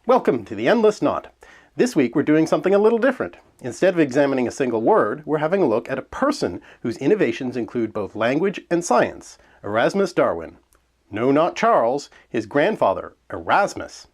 Welcome to the Endless Knot. This week we're doing something a little different. Instead of examining a single word, we're having a look at a person whose innovations include both language and science, Erasmus Darwin. No, not Charles, his grandfather, Erasmus.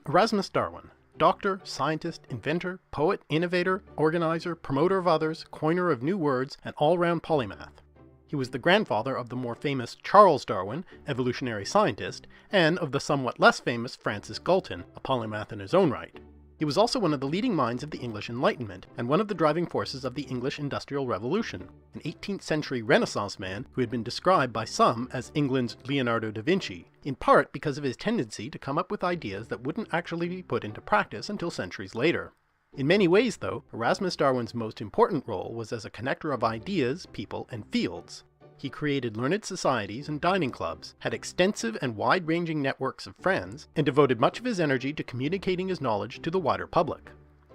Erasmus Darwin. Doctor, scientist, inventor, poet, innovator, organizer, promoter of others, coiner of new words, and all-round polymath. He was the grandfather of the more famous Charles Darwin, evolutionary scientist, and of the somewhat less famous Francis Galton, a polymath in his own right. He was also one of the leading minds of the English Enlightenment, and one of the driving forces of the English Industrial Revolution, an 18th century Renaissance man who had been described by some as England's Leonardo da Vinci, in part because of his tendency to come up with ideas that wouldn't actually be put into practice until centuries later. In many ways, though, Erasmus Darwin's most important role was as a connector of ideas, people, and fields. He created learned societies and dining clubs, had extensive and wide-ranging networks of friends, and devoted much of his energy to communicating his knowledge to the wider public.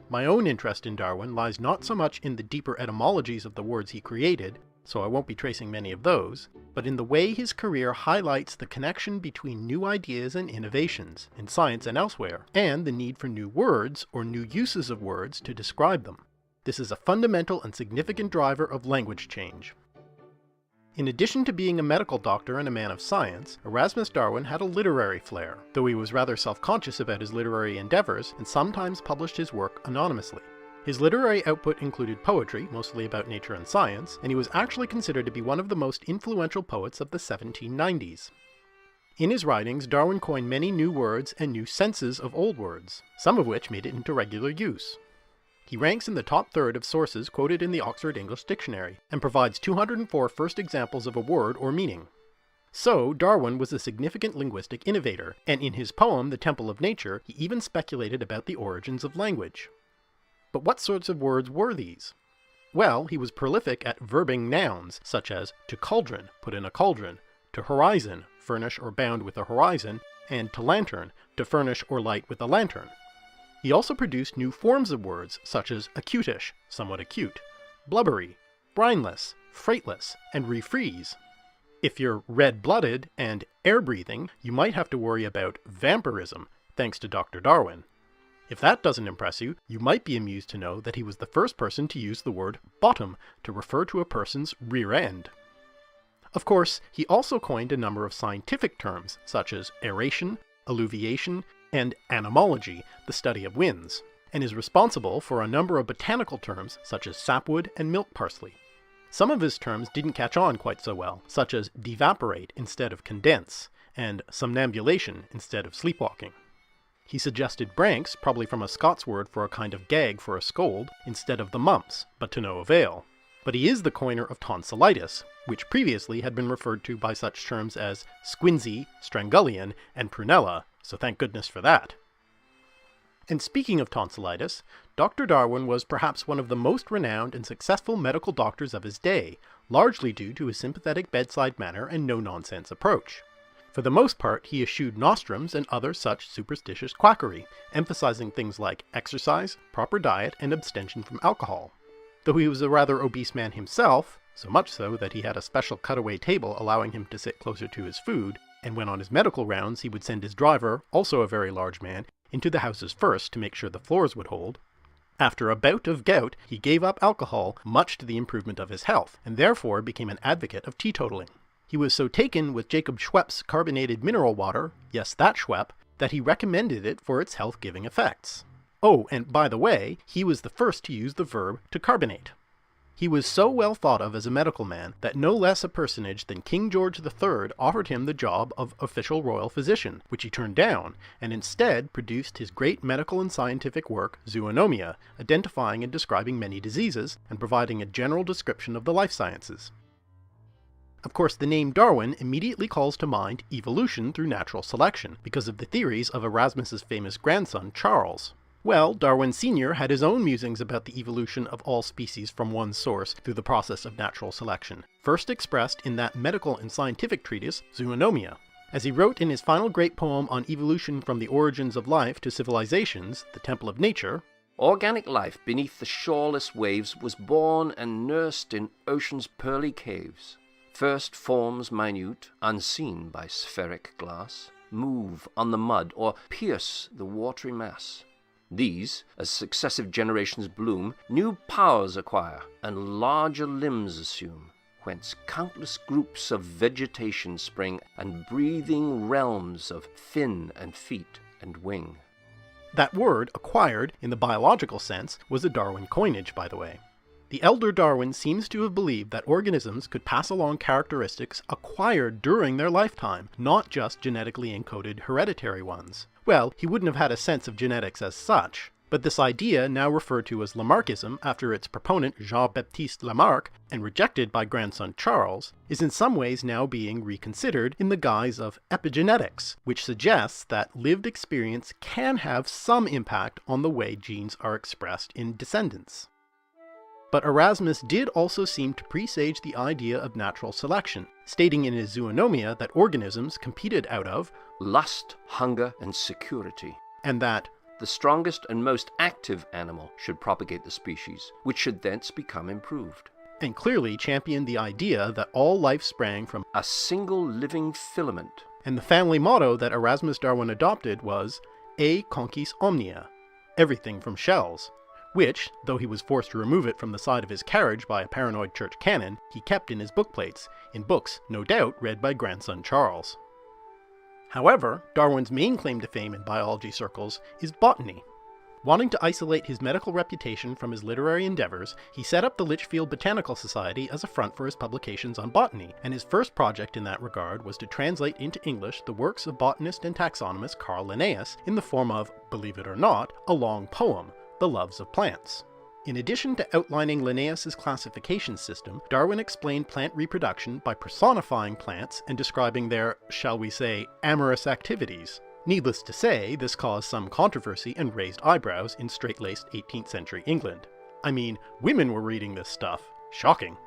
My own interest in Darwin lies not so much in the deeper etymologies of the words he created, so I won't be tracing many of those, but in the way his career highlights the connection between new ideas and innovations, in science and elsewhere, and the need for new words or new uses of words to describe them. This is a fundamental and significant driver of language change. In addition to being a medical doctor and a man of science, Erasmus Darwin had a literary flair, though he was rather self-conscious about his literary endeavors and sometimes published his work anonymously. His literary output included poetry, mostly about nature and science, and he was actually considered to be one of the most influential poets of the 1790s. In his writings, Darwin coined many new words and new senses of old words, some of which made it into regular use. He ranks in the top third of sources quoted in the Oxford English Dictionary, and provides 204 first examples of a word or meaning. So, Darwin was a significant linguistic innovator, and in his poem The Temple of Nature, he even speculated about the origins of language. But what sorts of words were these? Well, he was prolific at verbing nouns, such as to cauldron, put in a cauldron, to horizon, furnish or bound with a horizon, and to lantern, to furnish or light with a lantern. He also produced new forms of words, such as acutish, somewhat acute, blubbery, brineless, freightless, and refreeze. If you're red-blooded and air-breathing, you might have to worry about vampirism, thanks to Dr. Darwin. If that doesn't impress you, you might be amused to know that he was the first person to use the word bottom to refer to a person's rear end. Of course, he also coined a number of scientific terms, such as aeration, alluviation, and anemology, the study of winds, and is responsible for a number of botanical terms such as sapwood and milk parsley. Some of his terms didn't catch on quite so well, such as devaporate instead of condense, and somnambulation instead of sleepwalking. He suggested branks, probably from a Scots word for a kind of gag for a scold, instead of the mumps, but to no avail. But he is the coiner of tonsillitis, which previously had been referred to by such terms as squinsy, strangullion, and prunella, so thank goodness for that. And speaking of tonsillitis, Dr. Darwin was perhaps one of the most renowned and successful medical doctors of his day, largely due to his sympathetic bedside manner and no-nonsense approach. For the most part, he eschewed nostrums and other such superstitious quackery, emphasizing things like exercise, proper diet, and abstention from alcohol. Though he was a rather obese man himself, so much so that he had a special cutaway table allowing him to sit closer to his food, and when on his medical rounds he would send his driver, also a very large man, into the houses first to make sure the floors would hold. After a bout of gout, he gave up alcohol, much to the improvement of his health, and therefore became an advocate of teetotaling. He was so taken with Jacob Schweppes' carbonated mineral water, yes, that Schwepp, that he recommended it for its health-giving effects. Oh, and by the way, he was the first to use the verb to carbonate. He was so well thought of as a medical man that no less a personage than King George III offered him the job of official royal physician, which he turned down, and instead produced his great medical and scientific work, Zoonomia, identifying and describing many diseases, and providing a general description of the life sciences. Of course, the name Darwin immediately calls to mind evolution through natural selection, because of the theories of Erasmus's famous grandson, Charles. Well, Darwin Sr. had his own musings about the evolution of all species from one source through the process of natural selection, first expressed in that medical and scientific treatise, Zoonomia. As he wrote in his final great poem on evolution from the origins of life to civilizations, The Temple of Nature, Organic life beneath the shoreless waves was born and nursed in ocean's pearly caves. First forms minute, unseen by spheric glass, move on the mud or pierce the watery mass. These, as successive generations bloom, new powers acquire and larger limbs assume, whence countless groups of vegetation spring and breathing realms of fin and feet and wing. That word, acquired, in the biological sense, was a Darwin coinage, by the way. The elder Darwin seems to have believed that organisms could pass along characteristics acquired during their lifetime, not just genetically encoded hereditary ones. Well, he wouldn't have had a sense of genetics as such, but this idea, now referred to as Lamarckism after its proponent Jean-Baptiste Lamarck, and rejected by grandson Charles, is in some ways now being reconsidered in the guise of epigenetics, which suggests that lived experience can have some impact on the way genes are expressed in descendants. But Erasmus did also seem to presage the idea of natural selection, stating in his Zoonomia that organisms competed out of lust, hunger, and security, and that the strongest and most active animal should propagate the species, which should thence become improved. And clearly championed the idea that all life sprang from a single living filament. And the family motto that Erasmus Darwin adopted was E conquis omnia, everything from shells, which, though he was forced to remove it from the side of his carriage by a paranoid church canon, he kept in his bookplates, in books no doubt read by grandson Charles. However, Darwin's main claim to fame in biology circles is botany. Wanting to isolate his medical reputation from his literary endeavors, he set up the Litchfield Botanical Society as a front for his publications on botany, and his first project in that regard was to translate into English the works of botanist and taxonomist Carl Linnaeus in the form of, believe it or not, a long poem, The Loves of Plants. In addition to outlining Linnaeus's classification system, Darwin explained plant reproduction by personifying plants and describing their, shall we say, amorous activities. Needless to say, this caused some controversy and raised eyebrows in straight-laced 18th century England. I mean, women were reading this stuff. Shocking.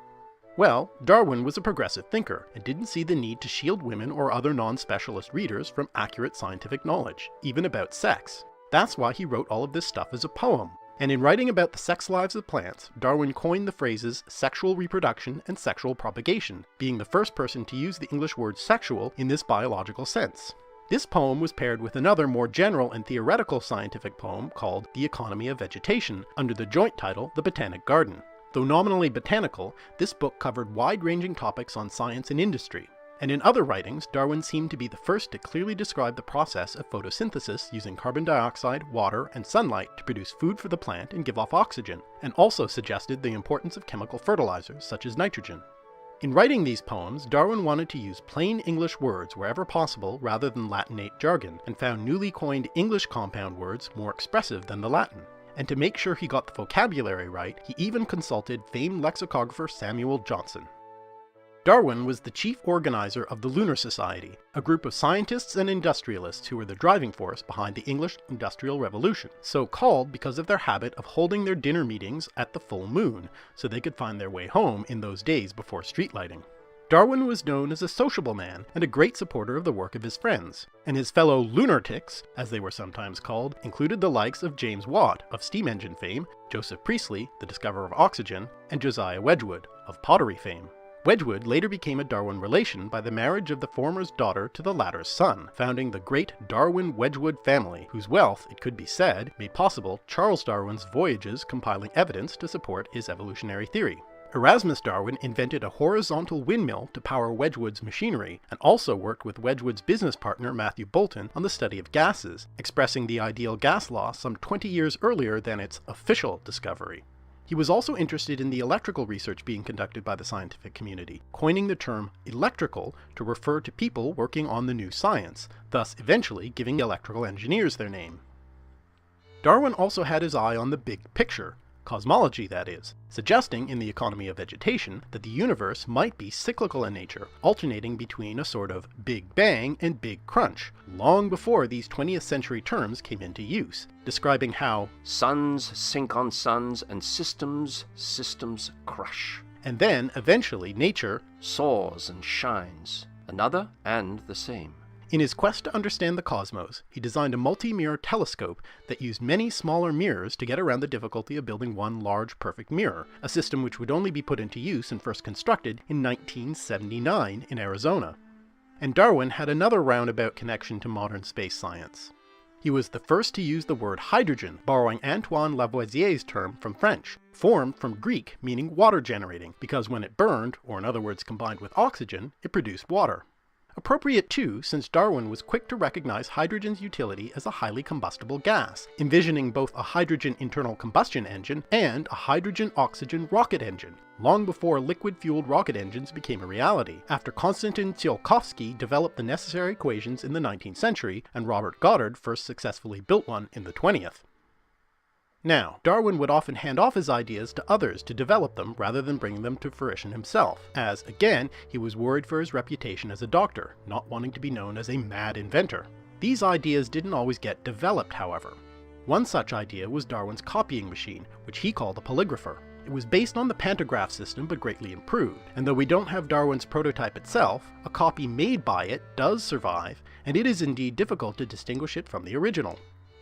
Well, Darwin was a progressive thinker and didn't see the need to shield women or other non-specialist readers from accurate scientific knowledge, even about sex. That's why he wrote all of this stuff as a poem. And in writing about the sex lives of plants, Darwin coined the phrases sexual reproduction and sexual propagation, being the first person to use the English word sexual in this biological sense. This poem was paired with another more general and theoretical scientific poem called The Economy of Vegetation, under the joint title The Botanic Garden. Though nominally botanical, this book covered wide-ranging topics on science and industry. And in other writings, Darwin seemed to be the first to clearly describe the process of photosynthesis using carbon dioxide, water, and sunlight to produce food for the plant and give off oxygen, and also suggested the importance of chemical fertilizers such as nitrogen. In writing these poems, Darwin wanted to use plain English words wherever possible rather than Latinate jargon, and found newly coined English compound words more expressive than the Latin. And to make sure he got the vocabulary right, he even consulted famed lexicographer Samuel Johnson. Darwin was the chief organizer of the Lunar Society, a group of scientists and industrialists who were the driving force behind the English Industrial Revolution, so called because of their habit of holding their dinner meetings at the full moon, so they could find their way home in those days before street lighting. Darwin was known as a sociable man and a great supporter of the work of his friends, and his fellow lunatics, as they were sometimes called, included the likes of James Watt of steam engine fame, Joseph Priestley, the discoverer of oxygen, and Josiah Wedgwood of pottery fame. Wedgwood later became a Darwin relation by the marriage of the former's daughter to the latter's son, founding the great Darwin-Wedgwood family, whose wealth, it could be said, made possible Charles Darwin's voyages compiling evidence to support his evolutionary theory. Erasmus Darwin invented a horizontal windmill to power Wedgwood's machinery, and also worked with Wedgwood's business partner Matthew Boulton on the study of gases, expressing the ideal gas law some 20 years earlier than its official discovery. He was also interested in the electrical research being conducted by the scientific community, coining the term electrical to refer to people working on the new science, thus eventually giving electrical engineers their name. Darwin also had his eye on the big picture, cosmology that is, suggesting in The Economy of Vegetation that the universe might be cyclical in nature, alternating between a sort of Big Bang and Big Crunch, long before these 20th century terms came into use, describing how suns sink on suns and systems crush. And then, eventually, nature soars and shines, another and the same. In his quest to understand the cosmos, he designed a multi-mirror telescope that used many smaller mirrors to get around the difficulty of building one large perfect mirror, a system which would only be put into use and first constructed in 1979 in Arizona. And Darwin had another roundabout connection to modern space science. He was the first to use the word hydrogen, borrowing Antoine Lavoisier's term from French, formed from Greek meaning water generating, because when it burned, or in other words combined with oxygen, it produced water. Appropriate too, since Darwin was quick to recognize hydrogen's utility as a highly combustible gas, envisioning both a hydrogen internal combustion engine and a hydrogen-oxygen rocket engine, long before liquid-fueled rocket engines became a reality, after Konstantin Tsiolkovsky developed the necessary equations in the 19th century and Robert Goddard first successfully built one in the 20th. Now, Darwin would often hand off his ideas to others to develop them rather than bring them to fruition himself, as, again, he was worried for his reputation as a doctor, not wanting to be known as a mad inventor. These ideas didn't always get developed, however. One such idea was Darwin's copying machine, which he called a polygrapher. It was based on the pantograph system but greatly improved, and though we don't have Darwin's prototype itself, a copy made by it does survive, and it is indeed difficult to distinguish it from the original.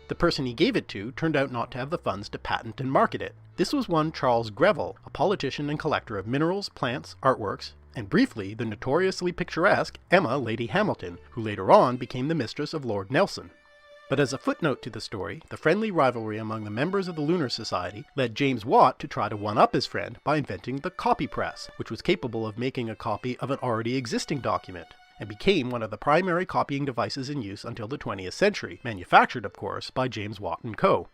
The person he gave it to turned out not to have the funds to patent and market it. This was one Charles Greville, a politician and collector of minerals, plants, artworks, and briefly the notoriously picturesque Emma Lady Hamilton, who later on became the mistress of Lord Nelson. But as a footnote to the story, the friendly rivalry among the members of the Lunar Society led James Watt to try to one-up his friend by inventing the copy press, which was capable of making a copy of an already existing document, and became one of the primary copying devices in use until the 20th century, manufactured, of course, by James Watt & Co.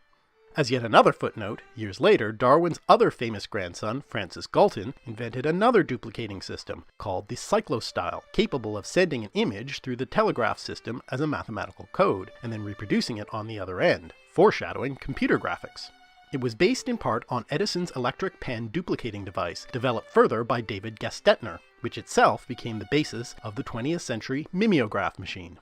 As yet another footnote, years later, Darwin's other famous grandson, Francis Galton, invented another duplicating system, called the cyclostyle, capable of sending an image through the telegraph system as a mathematical code, and then reproducing it on the other end, foreshadowing computer graphics. It was based in part on Edison's electric pen duplicating device, developed further by David Gestetner, which itself became the basis of the 20th century mimeograph machine.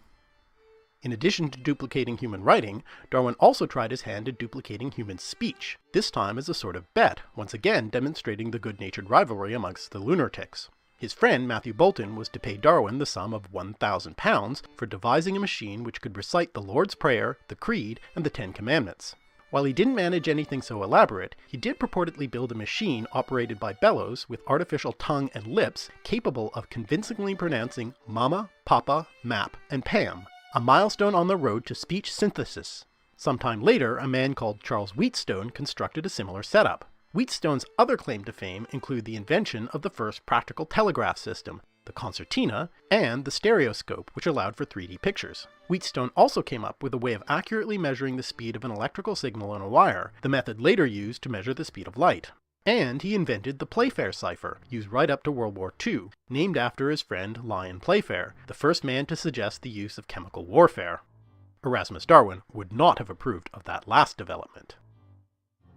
In addition to duplicating human writing, Darwin also tried his hand at duplicating human speech, this time as a sort of bet, once again demonstrating the good-natured rivalry amongst the lunatics. His friend Matthew Boulton was to pay Darwin the sum of £1,000 for devising a machine which could recite the Lord's Prayer, the Creed, and the Ten Commandments. While he didn't manage anything so elaborate, he did purportedly build a machine operated by bellows with artificial tongue and lips capable of convincingly pronouncing Mama, Papa, Map, and Pam, a milestone on the road to speech synthesis. Sometime later, a man called Charles Wheatstone constructed a similar setup. Wheatstone's other claim to fame include the invention of the first practical telegraph system, the concertina, and the stereoscope, which allowed for 3D pictures. Wheatstone also came up with a way of accurately measuring the speed of an electrical signal on a wire, the method later used to measure the speed of light. And he invented the Playfair cipher, used right up to World War II, named after his friend Lyon Playfair, the first man to suggest the use of chemical warfare. Erasmus Darwin would not have approved of that last development.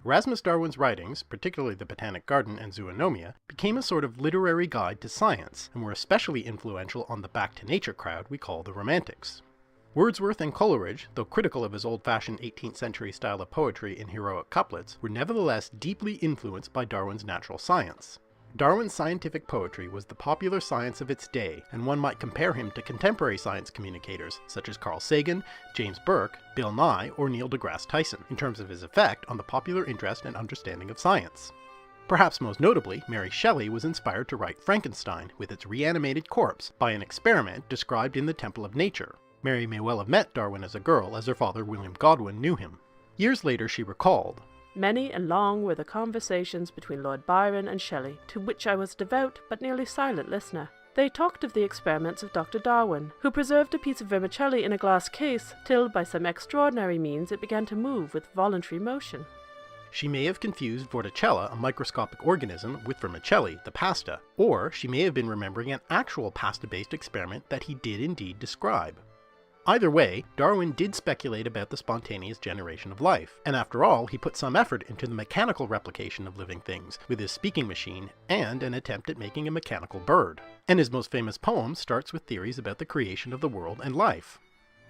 Erasmus Darwin's writings, particularly the Botanic Garden and Zoonomia, became a sort of literary guide to science, and were especially influential on the back-to-nature crowd we call the Romantics. Wordsworth and Coleridge, though critical of his old-fashioned 18th century style of poetry in heroic couplets, were nevertheless deeply influenced by Darwin's natural science. Darwin's scientific poetry was the popular science of its day, and one might compare him to contemporary science communicators such as Carl Sagan, James Burke, Bill Nye, or Neil deGrasse Tyson, in terms of his effect on the popular interest and understanding of science. Perhaps most notably, Mary Shelley was inspired to write Frankenstein, with its reanimated corpse, by an experiment described in the Temple of Nature. Mary may well have met Darwin as a girl, as her father William Godwin knew him. Years later she recalled, "Many and long were the conversations between Lord Byron and Shelley, to which I was a devout but nearly silent listener. They talked of the experiments of Dr. Darwin, who preserved a piece of vermicelli in a glass case, till by some extraordinary means it began to move with voluntary motion." She may have confused Vorticella, a microscopic organism, with vermicelli, the pasta, or she may have been remembering an actual pasta-based experiment that he did indeed describe. Either way, Darwin did speculate about the spontaneous generation of life, and after all, he put some effort into the mechanical replication of living things, with his speaking machine and an attempt at making a mechanical bird. And his most famous poem starts with theories about the creation of the world and life.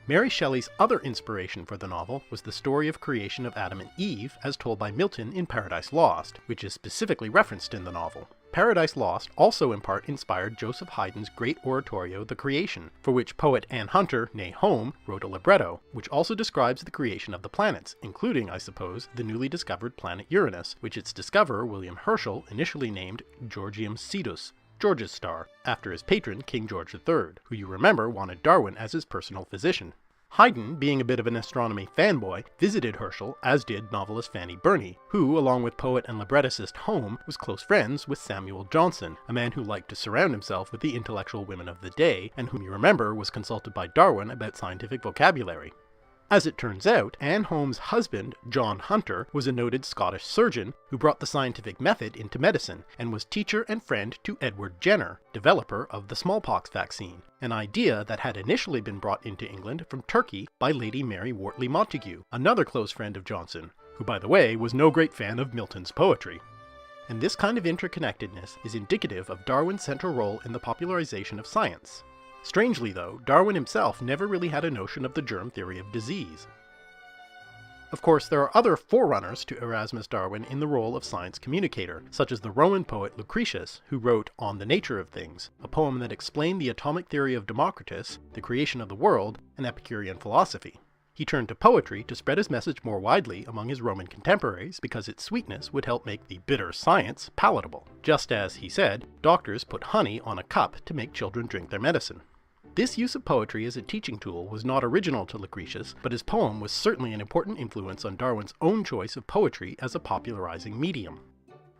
Mary Shelley's other inspiration for the novel was the story of creation of Adam and Eve, as told by Milton in Paradise Lost, which is specifically referenced in the novel. Paradise Lost also in part inspired Joseph Haydn's great oratorio The Creation, for which poet Anne Hunter, née Home, wrote a libretto, which also describes the creation of the planets, including, I suppose, the newly discovered planet Uranus, which its discoverer, William Herschel, initially named Georgium Sidus, George's star, after his patron, King George III, who you remember wanted Darwin as his personal physician. Haydn, being a bit of an astronomy fanboy, visited Herschel, as did novelist Fanny Burney, who, along with poet and librettist Home, was close friends with Samuel Johnson, a man who liked to surround himself with the intellectual women of the day, and whom you remember was consulted by Darwin about scientific vocabulary. As it turns out, Anne Home's husband, John Hunter, was a noted Scottish surgeon who brought the scientific method into medicine, and was teacher and friend to Edward Jenner, developer of the smallpox vaccine, an idea that had initially been brought into England from Turkey by Lady Mary Wortley Montagu, another close friend of Johnson, who by the way was no great fan of Milton's poetry. And this kind of interconnectedness is indicative of Darwin's central role in the popularization of science. Strangely though, Darwin himself never really had a notion of the germ theory of disease. Of course, there are other forerunners to Erasmus Darwin in the role of science communicator, such as the Roman poet Lucretius, who wrote On the Nature of Things, a poem that explained the atomic theory of Democritus, the creation of the world, and Epicurean philosophy. He turned to poetry to spread his message more widely among his Roman contemporaries because its sweetness would help make the bitter science palatable, just as, he said, doctors put honey on a cup to make children drink their medicine. This use of poetry as a teaching tool was not original to Lucretius, but his poem was certainly an important influence on Darwin's own choice of poetry as a popularizing medium.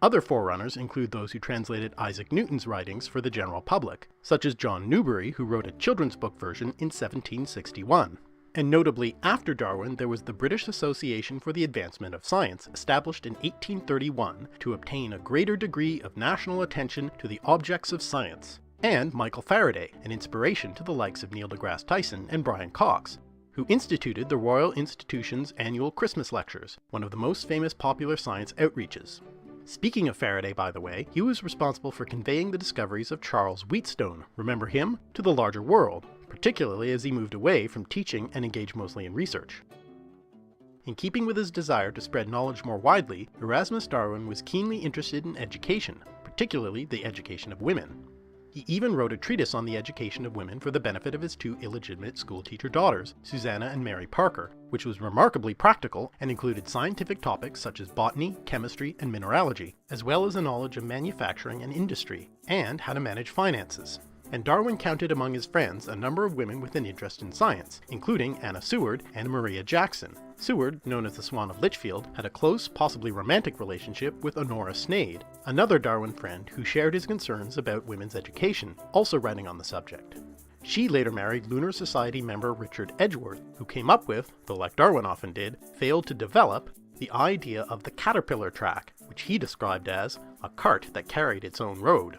Other forerunners include those who translated Isaac Newton's writings for the general public, such as John Newbery, who wrote a children's book version in 1761. And notably, after Darwin, there was the British Association for the Advancement of Science, established in 1831 to obtain a greater degree of national attention to the objects of science. And Michael Faraday, an inspiration to the likes of Neil deGrasse Tyson and Brian Cox, who instituted the Royal Institution's annual Christmas lectures, one of the most famous popular science outreaches. Speaking of Faraday, by the way, he was responsible for conveying the discoveries of Charles Wheatstone, remember him, to the larger world, particularly as he moved away from teaching and engaged mostly in research. In keeping with his desire to spread knowledge more widely, Erasmus Darwin was keenly interested in education, particularly the education of women. He even wrote a treatise on the education of women for the benefit of his two illegitimate schoolteacher daughters, Susanna and Mary Parker, which was remarkably practical and included scientific topics such as botany, chemistry, and mineralogy, as well as a knowledge of manufacturing and industry, and how to manage finances. And Darwin counted among his friends a number of women with an interest in science, including Anna Seward and Maria Jackson. Seward, known as the Swan of Lichfield, had a close, possibly romantic relationship with Honora Sneyd, another Darwin friend who shared his concerns about women's education, also writing on the subject. She later married Lunar Society member Richard Edgeworth, who came up with, though like Darwin often did, failed to develop, the idea of the caterpillar track, which he described as a cart that carried its own road.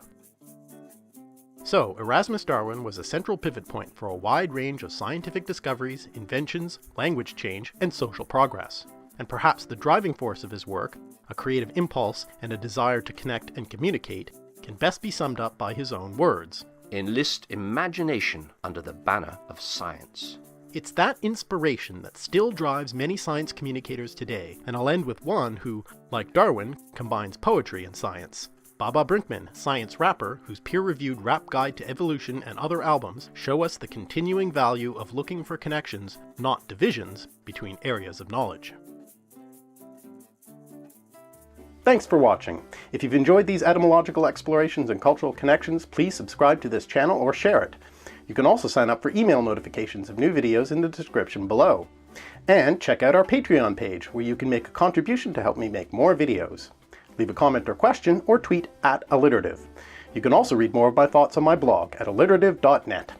So, Erasmus Darwin was a central pivot point for a wide range of scientific discoveries, inventions, language change, and social progress. And perhaps the driving force of his work, a creative impulse and a desire to connect and communicate, can best be summed up by his own words. Enlist imagination under the banner of science. It's that inspiration that still drives many science communicators today, and I'll end with one who, like Darwin, combines poetry and science. Baba Brinkman, science rapper, whose peer-reviewed Rap Guide to Evolution and other albums show us the continuing value of looking for connections, not divisions, between areas of knowledge. Thanks for watching. If you've enjoyed these etymological explorations and cultural connections, please subscribe to this channel or share it. You can also sign up for email notifications of new videos in the description below. And check out our Patreon page, where you can make a contribution to help me make more videos. Leave a comment or question, or tweet @alliterative. You can also read more of my thoughts on my blog at alliterative.net.